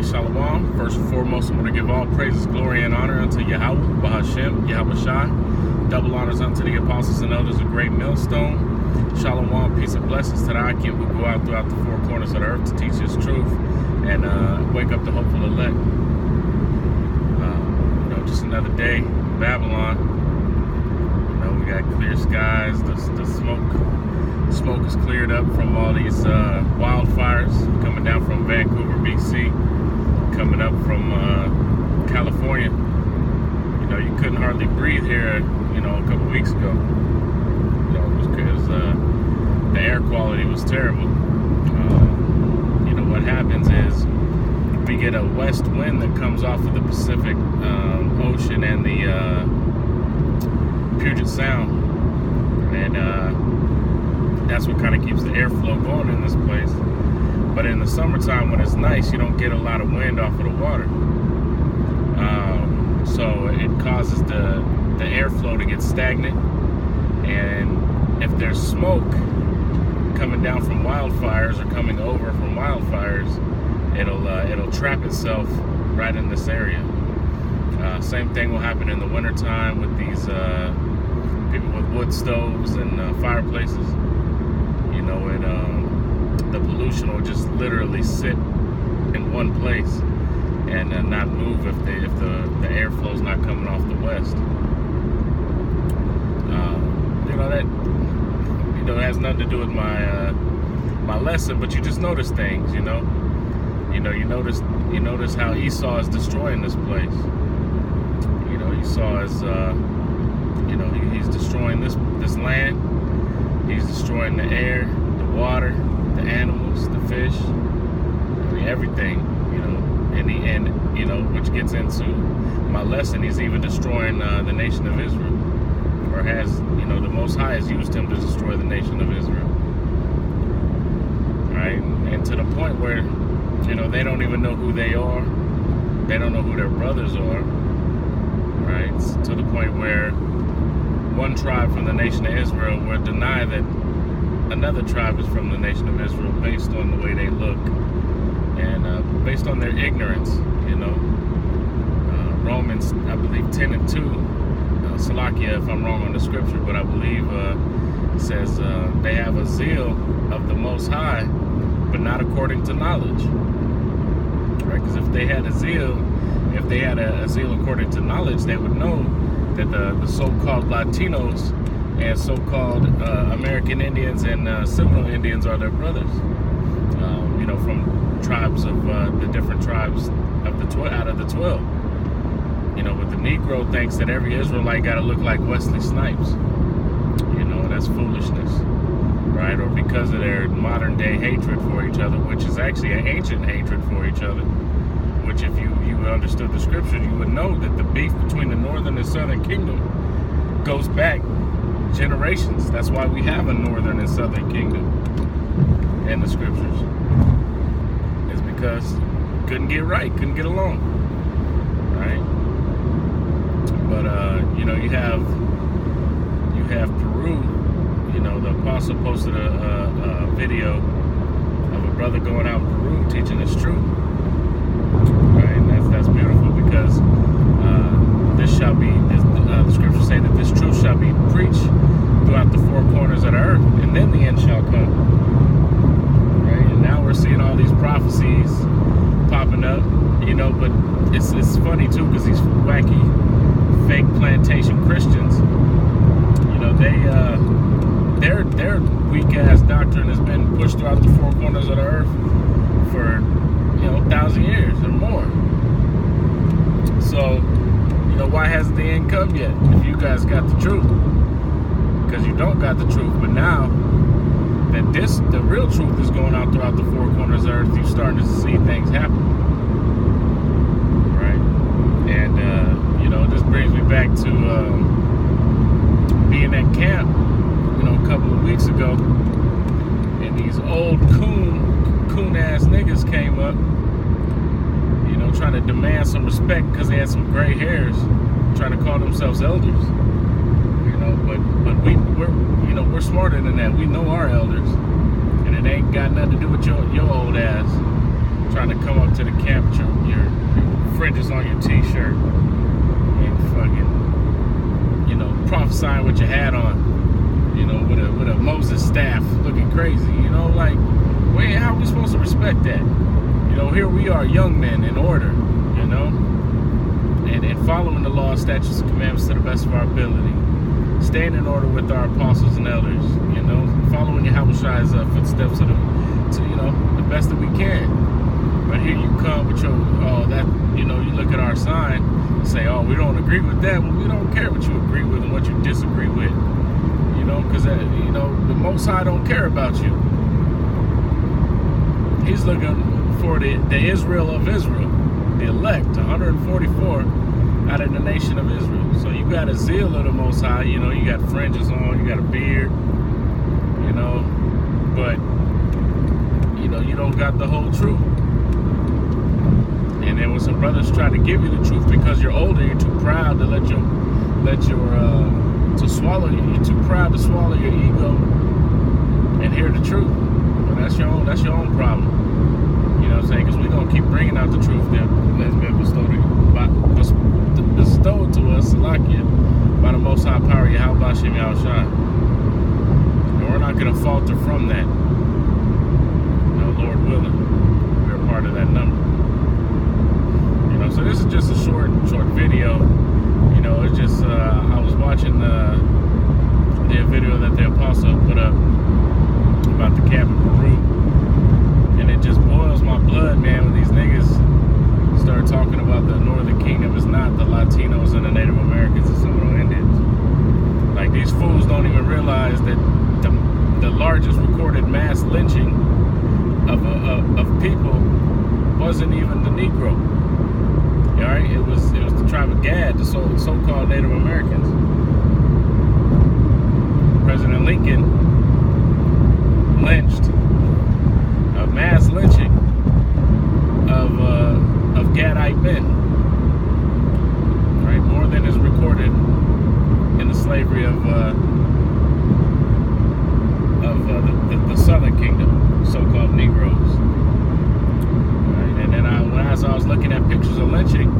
right, Shalom. First and foremost, I want to give all praises, glory, and honor unto Yahweh, Bahashem, Yahweh Shai. Double honors unto the apostles and elders of Great Millstone. Shalom, peace and blessings to the Akim who go out throughout the four corners of the earth to teach His truth and wake up the hopeful elect. Just another day in Babylon. We got clear skies. The smoke is cleared up from all these wildfires coming down from Vancouver, BC, coming up from California. You couldn't hardly breathe here, a couple weeks ago. It was because the air quality was terrible. What happens is we get a west wind that comes off of the Pacific Ocean and the Puget Sound, and that's what kind of keeps the airflow going in this place. But in the summertime, when it's nice, you don't get a lot of wind off of the water, so it causes the airflow to get stagnant. And if there's smoke coming down from wildfires or coming over from wildfires, it'll trap itself right in this area. Same thing will happen in the wintertime with these people with wood stoves and fireplaces. The pollution will just literally sit in one place and not move if the airflow is not coming off the west. That it has nothing to do with my lesson, but you just notice things. You notice how Esau is destroying this place. Esau is he's destroying this land. He's destroying the air, the water, the animals, the fish, everything. In the end, which gets into my lesson. He's even destroying the nation of Israel, or has, the Most High has used him to destroy the nation of Israel. Right, and to the point where, they don't even know who they are. They don't know who their brothers are. Right, to the point where one tribe from the nation of Israel will deny that another tribe is from the nation of Israel based on the way they look and based on their ignorance. Romans, I believe 10:2. Salakia, if I'm wrong on the scripture, but I believe it says they have a zeal of the Most High, but not according to knowledge. Right? Because if they had a zeal according to knowledge, they would know that the so-called Latinos and so-called American Indians and Seminole Indians are their brothers. From tribes of the different tribes of out of the 12. But the Negro thinks that every Israelite got to look like Wesley Snipes. That's foolishness, right? Or because of their modern day hatred for each other, which is actually an ancient hatred for each other. Which, if you understood the scripture, you would know that the beef between the northern and southern kingdom goes back generations. That's why we have a northern and southern kingdom in the scriptures. It's because couldn't get along, right? But you have Peru. The apostle posted a video of a brother going out in Peru teaching his truth. Right, and that's beautiful because the scriptures say that this truth shall be preached throughout the four corners of the earth, and then the end shall come. Right, and now we're seeing all these prophecies popping up, but it's funny too because these wacky fake plantation Christians, their weak ass doctrine has been pushed throughout the four corners of the earth for 1,000 years or more. So, why hasn't the end come yet? If you guys got the truth, because you don't got the truth. But now that the real truth is going out throughout the four corners of the earth, you're starting to see things happen, right? And this brings me back to being at camp, a couple of weeks ago, and these old coon ass niggas came up, trying to demand some respect because they had some gray hairs, trying to call themselves elders. But we're smarter than that. We know our elders, and it ain't got nothing to do with your old ass trying to come up to to the camp with your fringes on your t-shirt and fucking, prophesying with your hat on, with a Moses staff looking crazy, like, wait, how are we supposed to respect that? Here we are, young men in order, and following the law, statutes, and commandments to the best of our ability, staying in order with our apostles and elders, following Yahweh's footsteps to the best that we can. But here you come with your, you look at our sign and say, oh, we don't agree with that. Well, we don't care what you agree with and what you disagree with, because, the Most High don't care about you. He's looking for the Israel of Israel, the elect, 144 out of the nation of Israel. So you got a zeal of the Most High, you got fringes on, you got a beard, but, you don't got the whole truth. And then when some brothers try to give you the truth because you're older, you're too proud to you're too proud to swallow your ego and hear the truth. Well, that's your own problem. You know what I'm saying? Because we're going to keep bringing out the truth that has been bestowed to us, Salakia, by the Most High Power, Yahweh Hashem Yahushua. And we're not going to falter from that. Lord willing, we're a part of that number. So this is just a short video. It's just I was watching the video that the apostle put up about the camp in Peru, and it just boils my blood, man, when these niggas start talking about the Northern Kingdom is not the Latinos and the Native Americans and Seminole Indians. Like, these fools don't even realize that the largest recorded mass lynching of people wasn't even the Negro. All right, it was the tribe of Gad, the so-called Native Americans. President Lincoln lynched a mass lynching of Gadite men. Right, more than is recorded in the slavery of the Southern Kingdom, so-called Negroes. Right, and then as I was looking at pictures of lynching,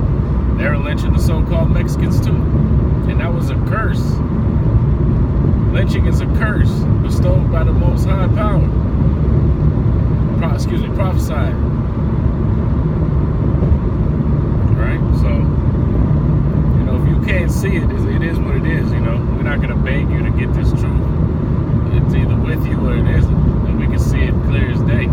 they were lynching the so-called Mexicans too, and that was a curse. Lynching is a curse bestowed by the Most High Power. Prophesied. Right? So, if you can't see it, it is what it is, We're not going to beg you to get this truth. It's either with you or it isn't. And we can see it clear as day.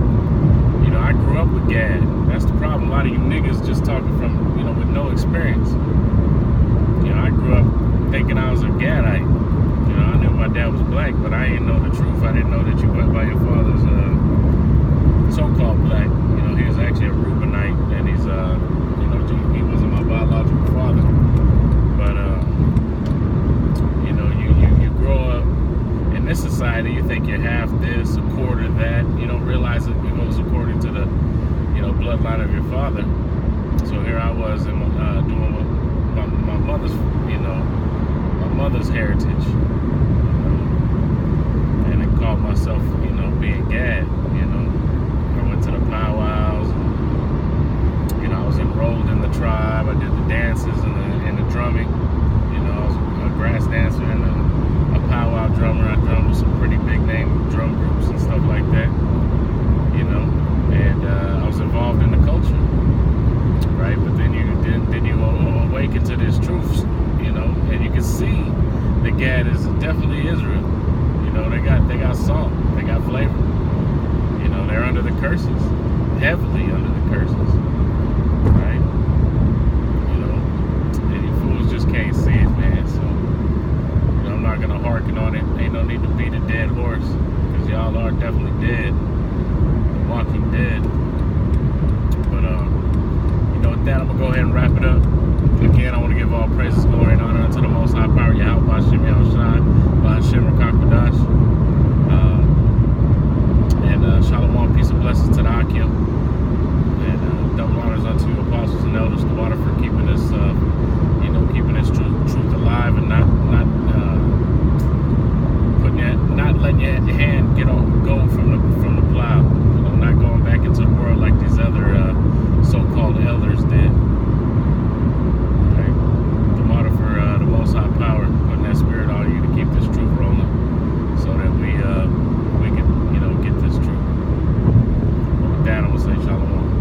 I grew up with Gad. That's the problem. A lot of you niggas just talking from, with no experience. I grew up thinking I was a Gadite. I knew my dad was black, but I didn't know the truth. I didn't know that you went by your father's so-called black. He was actually a Reubenite, and he's, he wasn't my biological father. But, you grow up in this society, you think you're half this, a quarter that. You don't realize it goes according to the, bloodline of your father. So here I was doing my mother's, my mother's heritage. And I called myself, being Gad, I went to the powwows, and, I was enrolled in the tribe. I did the dances and the drumming. I was a grass dancer and a powwow drummer. I drummed with some pretty big name drum groups and stuff like that, and I was involved in the culture, right? But then you awaken to this truth, and you can see that Gad is definitely Israel. They got salt, they got flavor. They're under the curses, heavily under the curses, right? And you fools just can't see it, man. So, I'm not gonna harken on it. Ain't no need to beat a dead horse, because y'all are definitely dead, the walking dead. But with that, I'm gonna go ahead and wrap it up. Again, I want to give all praises, glory, and honor unto the Most High Power, Yahweh Hashem Yahushua, Hashem Rakakadash. And shalom, peace and blessings to the Akim. And double honors unto you, apostles and elders, the water, for keeping this, keeping this truth alive, and not letting your hand go from the plow. Not going back into the world like these other so say shalom.